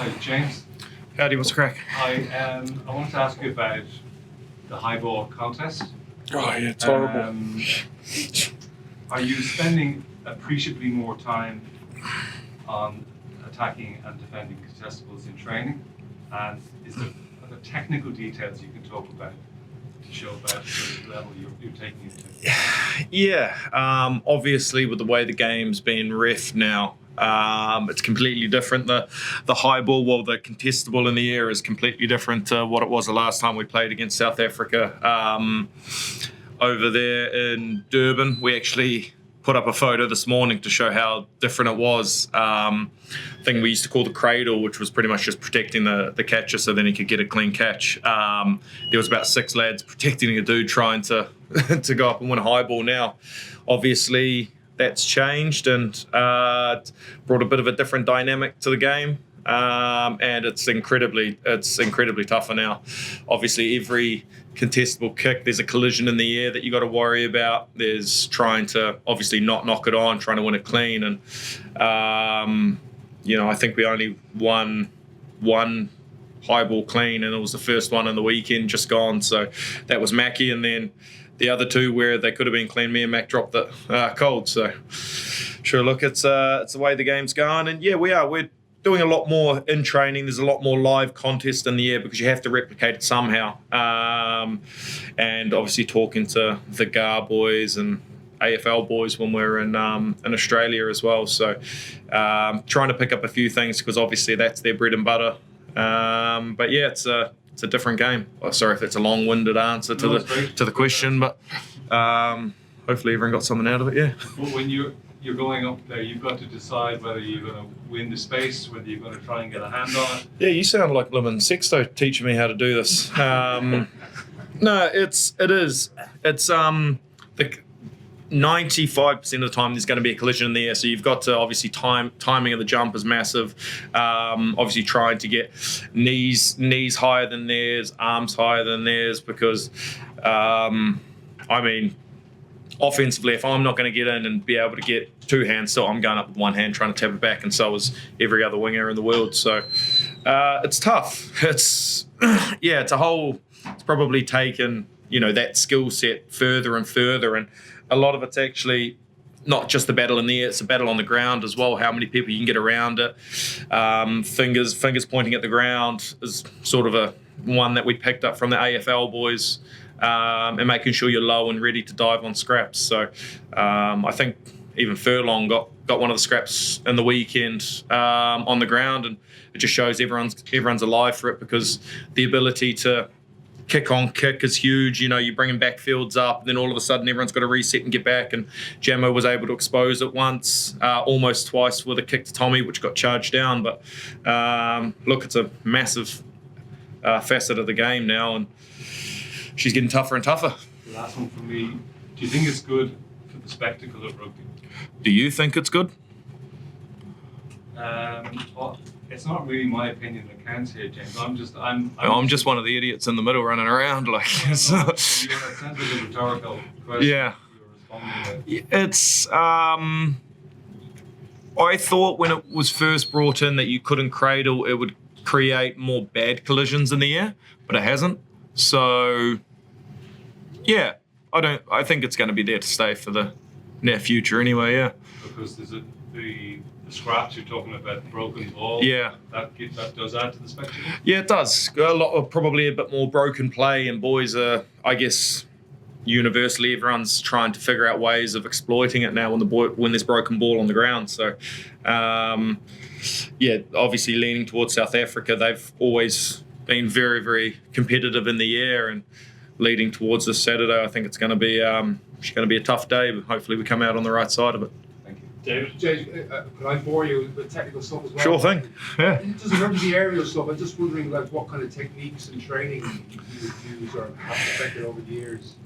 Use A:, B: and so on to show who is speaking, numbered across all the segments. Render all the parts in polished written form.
A: Hi, James.
B: Howdy, what's the crack?
A: Hi, I wanted to ask you about the high ball contest.
B: Oh, yeah, it's horrible.
A: Are you spending appreciably more time on attacking and defending contestables in training? And are there technical details you can talk about to show about the level you're taking it to?
B: Yeah, obviously with the way the game's been reffed now, it's completely different. The high ball, well, the contestable in the air is completely different to what it was the last time we played against South Africa. Over there in Durban, we actually put up a photo this morning to show how different it was. Thing we used to call the cradle, which was pretty much just protecting the catcher so then he could get a clean catch. There was about 6 lads protecting a dude trying to to go up and win a high ball. Now, obviously, that's changed and brought a bit of a different dynamic to the game. And it's incredibly tougher now. Obviously, every contestable kick, there's a collision in the air that you got to worry about. There's trying to obviously not knock it on, trying to win it clean, and I think we only won one high ball clean, and it was the first one in the weekend just gone. So that was Mackie, and then the other 2 where they could have been clean, me and Mac dropped it cold. So sure, look, it's the way the game's going, and yeah, we're doing a lot more in training. There's a lot more live contest in the air because you have to replicate it somehow. And obviously talking to the GAR boys and AFL boys when we're in Australia as well. So trying to pick up a few things because obviously that's their bread and butter. But yeah, it's a different game. Oh, sorry if that's a long-winded answer to the question, but hopefully everyone got something out of it. Yeah.
A: Well, when you're going up there, you've got to decide whether you're going to win the space, whether you're going to try and get a hand on it.
B: Yeah, you sound like Lemon Sexto teaching me how to do this. No, it is. It's the 95% of the time there's going to be a collision in the air, so you've got to obviously timing of the jump is massive. Obviously trying to get knees higher than theirs, arms higher than theirs, because offensively, if I'm not going to get in and be able to get 2 hands, so I'm going up with 1 hand trying to tap it back, and so is every other winger in the world. So it's tough. It's probably taken that skill set further and further, and a lot of it's actually not just the battle in the air, it's a battle on the ground as well. How many people you can get around it. Fingers pointing at the ground is sort of a one that we picked up from the AFL boys. And making sure you're low and ready to dive on scraps. So I think even Furlong got one of the scraps in the weekend on the ground, and it just shows everyone's alive for it, because the ability to kick is huge. You're bringing backfields up, and then all of a sudden everyone's got to reset and get back, and Jamo was able to expose it once, almost twice with a kick to Tommy, which got charged down. But look, it's a massive facet of the game now, and she's getting tougher and tougher.
A: The last one from me. Do you think it's good for the spectacle of rugby?
B: Do you think it's good?
A: Well, it's not really my opinion that counts here, James. I'm just
B: one of the idiots in the middle running around like. So.
A: It sounds like a rhetorical question.
B: Yeah.
A: You're responding with.
B: It's. I thought when it was first brought in that you couldn't cradle, it would create more bad collisions in the air, but it hasn't. So, yeah, I think it's going to be there to stay for the near future anyway, yeah.
A: Because there's the scraps you're talking about, broken ball.
B: Yeah.
A: That does add to the spectacle?
B: Yeah, it does. Probably a bit more broken play, and boys are, I guess, universally everyone's trying to figure out ways of exploiting it now when there's broken ball on the ground. So, obviously leaning towards South Africa, they've always been very, very competitive in the air, and leading towards this Saturday, I think it's going to be a tough day, but hopefully we come out on the right side of it.
A: Thank you.
C: David, can I bore you with technical stuff as well?
B: Sure thing. Yeah.
C: Just in terms of the aerial stuff, I'm just wondering what kind of techniques and training you would use or have perfected over the years.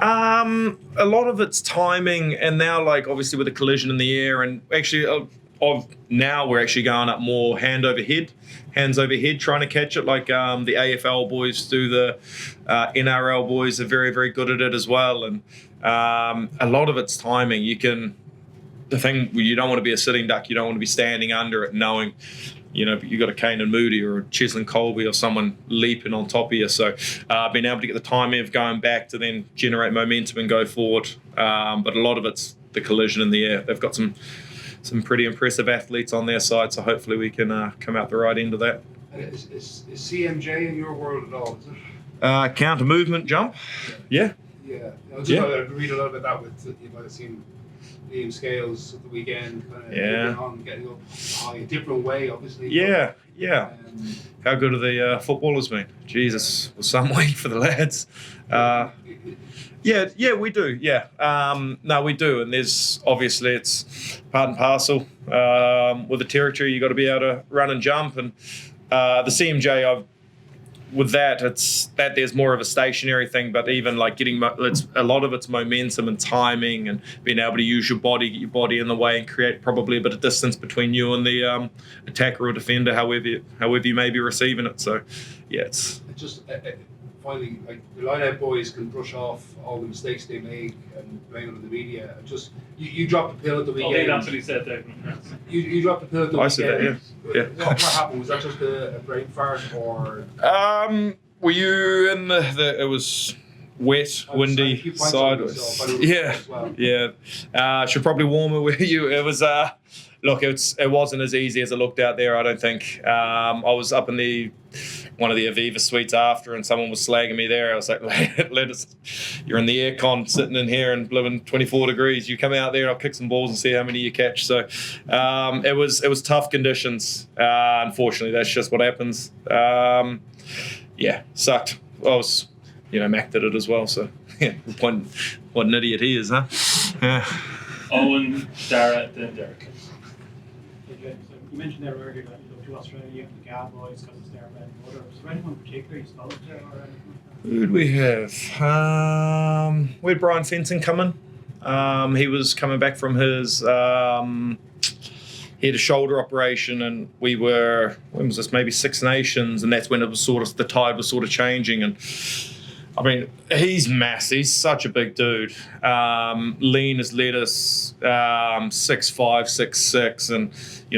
B: A lot of it's timing, and now obviously with the collision in the air, and actually now we're actually going up more hands overhead, trying to catch it like the AFL boys do. The NRL boys are very, very good at it as well, and a lot of it's timing. The thing, you don't want to be a sitting duck, you don't want to be standing under it knowing but you got a Kane and Moody or a Cheslin Colby or someone leaping on top of you. So being able to get the timing of going back to then generate momentum and go forward. But a lot of it's the collision in the air. They've got some pretty impressive athletes on their side, so hopefully we can come out the right end of that.
C: Is CMJ in your world at all? Is it?
B: Counter movement jump. Yeah.
C: Yeah. I was just read a lot about that with, you might have seen Liam Scales at the weekend, kind of getting up a different way, obviously.
B: Yeah. How good have the footballers been? Jesus, was some week for the lads. Yeah, we do. Yeah, no, we do. And there's obviously it's part and parcel with the territory. You got to be able to run and jump. And the CMJ, with that, it's that there's more of a stationary thing. But even like getting a lot of it's momentum and timing and being able to use your body, get your body in the way, and create probably a bit of distance between you and the attacker or defender, however you may be receiving it. So, yeah, it's
C: just. Finally, like the line-out boys can brush off all the mistakes they make and blame it on the media. Just you dropped the pill at the weekend.
D: Oh, they absolutely said that.
C: You dropped the pill at the weekend.
B: I said that, yeah.
C: What happened? Was that just a brain fart or?
B: Were you in the? It was wet, windy side. Yeah. Should probably warm it with you. It was. Look, it wasn't as easy as it looked out there, I don't think. I was up in one of the Aviva suites after, and someone was slagging me there. I was like, you're in the aircon sitting in here and blowing 24 degrees. You come out there and I'll kick some balls and see how many you catch. So it was tough conditions. Unfortunately, that's just what happens. Sucked. I was, Mac did it as well. So, what an idiot he is, huh? Yeah.
D: Owen, Dara, then Derek.
E: You mentioned there earlier that you go to Australia and the Gal boys because it's their bread and butter. Was there anyone particular you spoke to or anything like that?
B: Who did we have? We had Brian Fenton coming. He was coming back from his. He had a shoulder operation, and we were. When was this? Maybe Six Nations, and that's when it was the tide was sort of changing. And I mean, he's massive. He's such a big dude. Lean as lettuce, 6'5", 6'6", and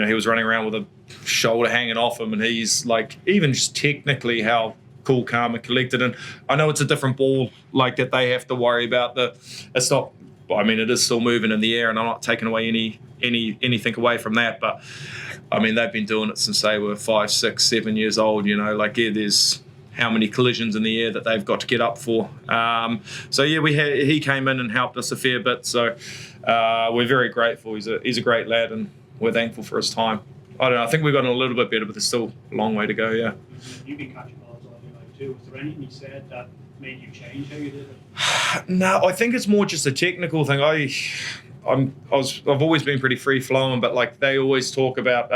B: he was running around with a shoulder hanging off him, and he's like, even just technically how cool, calm, and collected. And I know it's a different ball like that they have to worry about. It's not. I mean, it is still moving in the air, and I'm not taking away anything away from that. But I mean, they've been doing it since they were 5, 6, 7 years old. There's how many collisions in the air that they've got to get up for. He came in and helped us a fair bit. So we're very grateful. He's a great lad, and we're thankful for his time. I don't know. I think we've gotten a little bit better, but there's still a long way to go. Yeah.
E: You've been catching balls all your life too. Was there anything you said that made you change how you did it?
B: No, I think it's more just a technical thing. I've always been pretty free flowing, but like they always talk about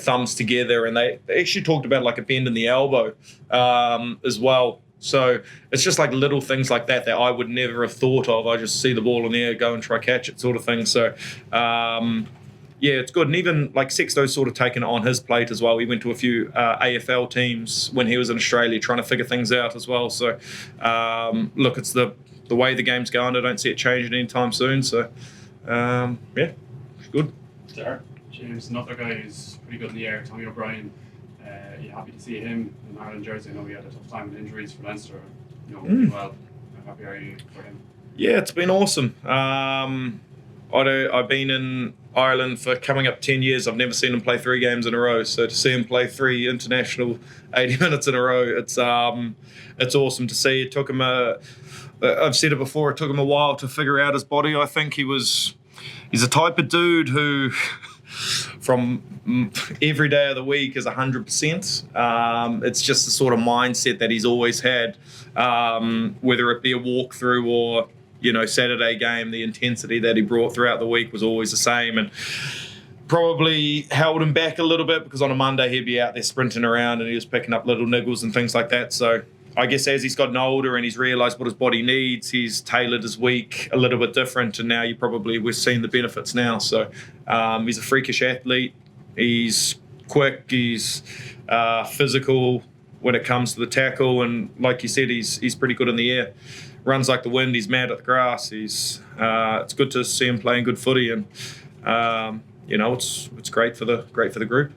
B: thumbs together, and they actually talked about like a bend in the elbow as well. So it's just like little things like that I would never have thought of. I just see the ball in the air, go and try catch it, sort of thing. So it's good. And even like Sexto's sort of taken it on his plate as well. We went to a few AFL teams when he was in Australia trying to figure things out as well. So look, it's the way the game's going. I don't see it changing anytime soon. So it's good.
D: Sarah? James, another guy who's pretty good in the air, Tommy O'Brien. You happy to see him in Ireland jersey? I know he had a tough time with injuries for Leinster. Pretty well. How happy are you for him?
B: Yeah, it's been awesome. I've been in Ireland for coming up 10 years. I've never seen him play 3 games in a row. So to see him play 3 international 80 minutes in a row, it's awesome to see. It took him I've said it before, it took him a while to figure out his body. I think he's a type of dude who from every day of the week is 100%. It's just the sort of mindset that he's always had, whether it be a walkthrough or Saturday game, the intensity that he brought throughout the week was always the same, and probably held him back a little bit because on a Monday he'd be out there sprinting around and he was picking up little niggles and things like that. So I guess as he's gotten older and he's realised what his body needs, he's tailored his week a little bit different, and now we're seeing the benefits now. So he's a freakish athlete. He's quick. He's physical when it comes to the tackle, and like you said, he's pretty good in the air. Runs like the wind. He's mad at the grass. It's good to see him playing good footy, and it's great for the group.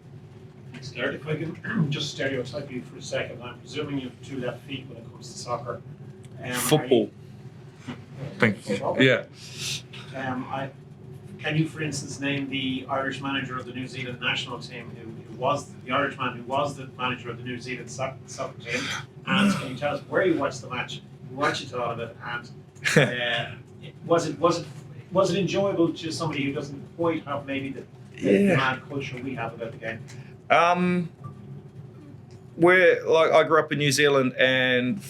E: If I can just stereotype you for a second, I'm presuming you have 2 left feet when it comes to soccer.
B: Football. Thank you.
E: Football?
B: Yeah.
E: Can you, for instance, name the Irish manager of the New Zealand national team who was the Irishman who was the manager of the New Zealand soccer team? And can you tell us where you watched the match, who watched it all of it, and was it enjoyable to somebody who doesn't quite have maybe the mad culture we have about the game?
B: I grew up in New Zealand, and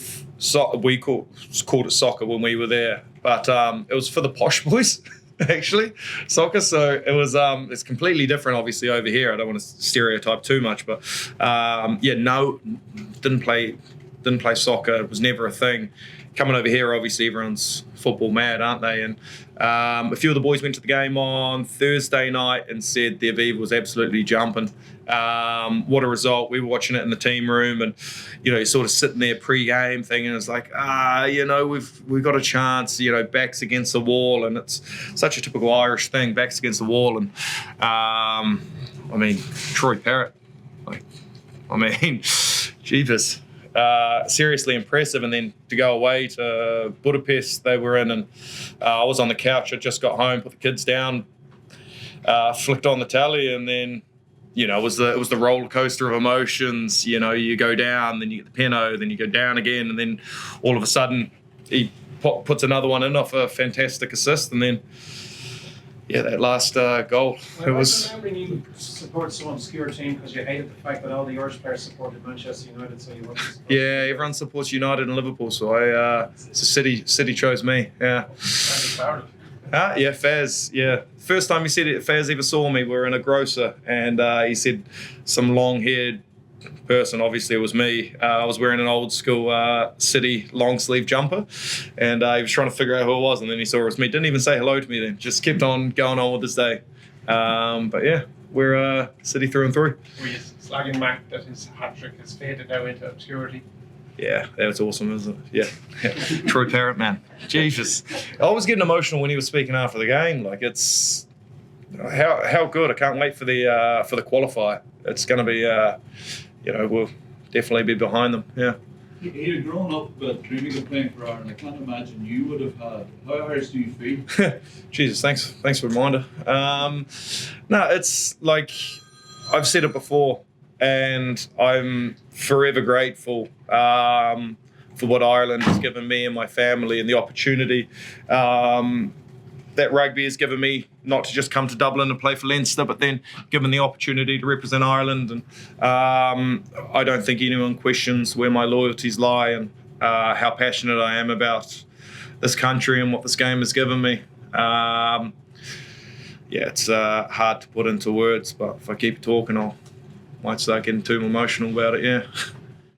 B: we called it soccer when we were there, but it was for the posh boys. Actually, soccer. So it was. It's completely different, obviously, over here. I don't want to stereotype too much, but didn't play soccer. It was never a thing. Coming over here, obviously, everyone's football mad, aren't they? And a few of the boys went to the game on Thursday night and said the Aviva was absolutely jumping. What a result. We were watching it in the team room, and you're sort of sitting there pre-game thinking it's like, we've got a chance, backs against the wall, and it's such a typical Irish thing, backs against the wall. And Troy Parrott, jeepers. Seriously impressive. And then to go away to Budapest, they were in, and I was on the couch. I just got home, put the kids down, flicked on the tally, and then it was the roller coaster of emotions. You go down, then you get the penalty, then you go down again, and then all of a sudden he puts another one in off a fantastic assist, and then that last goal.
E: I remember you support some obscure team because you hated the fact that all the Irish players supported Manchester United, so you wanted to support
B: everyone supports United and Liverpool, so City chose me. Yeah. Faz. Yeah. First time Faz ever saw me, we were in a grocer, and he said some long-haired person, obviously it was me. I was wearing an old school City long sleeve jumper, and he was trying to figure out who it was, and then he saw it was me. Didn't even say hello to me then, just kept on going on with his day. But yeah, we're City through and through.
C: Were you slagging Mac that his hat-trick has faded now into obscurity?
B: Yeah, that was awesome, isn't it? Yeah. Troy Parrott, man. Jesus. I was getting emotional when he was speaking after the game. Like, it's how good. I can't wait for the qualifier. It's going to be, we'll definitely be behind them. Yeah.
F: He had grown up dreaming of playing for Ireland. I can't imagine you would have had. How Irish do you feel?
B: Jesus, thanks for the reminder. No, it's like I've said it before, and I'm forever grateful for what Ireland has given me and my family, and the opportunity that rugby has given me, not to just come to Dublin and play for Leinster, but then given the opportunity to represent Ireland. And I don't think anyone questions where my loyalties lie and how passionate I am about this country and what this game has given me. It's hard to put into words, but if I keep talking, I might start getting too emotional about it, yeah.